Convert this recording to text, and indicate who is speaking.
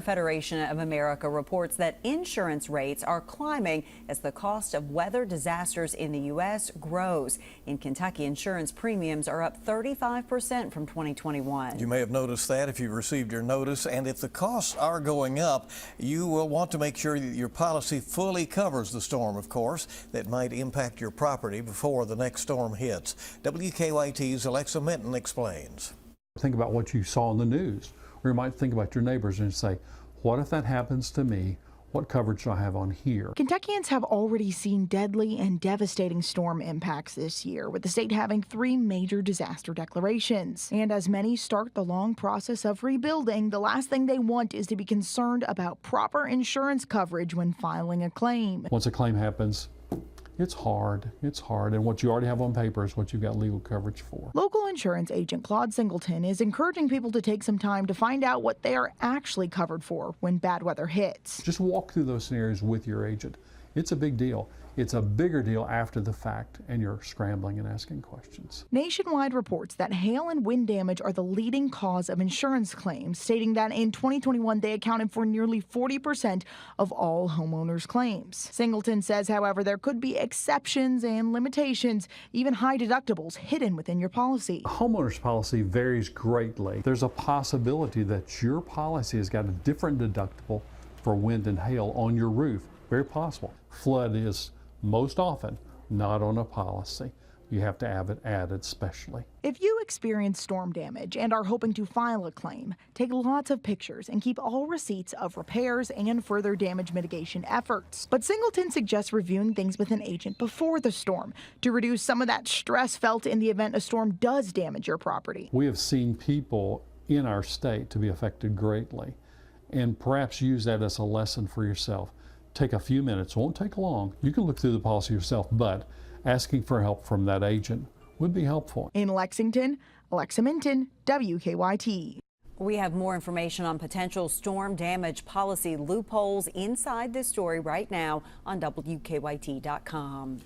Speaker 1: Federation of America reports that insurance rates are climbing as the cost of weather disasters in the U.S. grows. In Kentucky, insurance premiums are up 35% from 2021.
Speaker 2: You may have noticed that if you received your notice, and if the costs are going up, you will want to make sure that your policy fully covers the storm, of course, that might impact your property before the next storm hits. WKYT's Alexa Minton explains.
Speaker 3: Think about what you saw in the news, or you might think about your neighbors and say, what if that happens to me? What coverage do I have on here?
Speaker 4: Kentuckians have already seen deadly and devastating storm impacts this year, with the state having 3 major disaster declarations. And as many start the long process of rebuilding, the last thing they want is to be concerned about proper insurance coverage when filing a claim.
Speaker 3: Once a claim happens, it's hard. And what you already have on paper is what you've got legal coverage for.
Speaker 4: Local insurance agent Claude Singleton is encouraging people to take some time to find out what they are actually covered for when bad weather hits.
Speaker 3: Just walk through those scenarios with your agent. It's a big deal. It's a bigger deal after the fact, and you're scrambling and asking questions.
Speaker 4: Nationwide reports that hail and wind damage are the leading cause of insurance claims, stating that in 2021 they accounted for nearly 40% of all homeowners' claims. Singleton says, however, there could be exceptions and limitations, even high deductibles hidden within your policy.
Speaker 3: A homeowner's policy varies greatly. There's a possibility that your policy has got a different deductible for wind and hail on your roof. Very possible. Flood is most often not on a policy. You have to have it added specially.
Speaker 4: If you experience storm damage and are hoping to file a claim, take lots of pictures and keep all receipts of repairs and further damage mitigation efforts. But Singleton suggests reviewing things with an agent before the storm to reduce some of that stress felt in the event a storm does damage your property.
Speaker 3: We have seen people in our state to be affected greatly, and perhaps use that as a lesson for yourself. Take a few minutes, won't take long. You can look through the policy yourself, but asking for help from that agent would be helpful.
Speaker 4: In Lexington, Alexa Minton, WKYT.
Speaker 1: We have more information on potential storm damage policy loopholes inside this story right now on WKYT.com.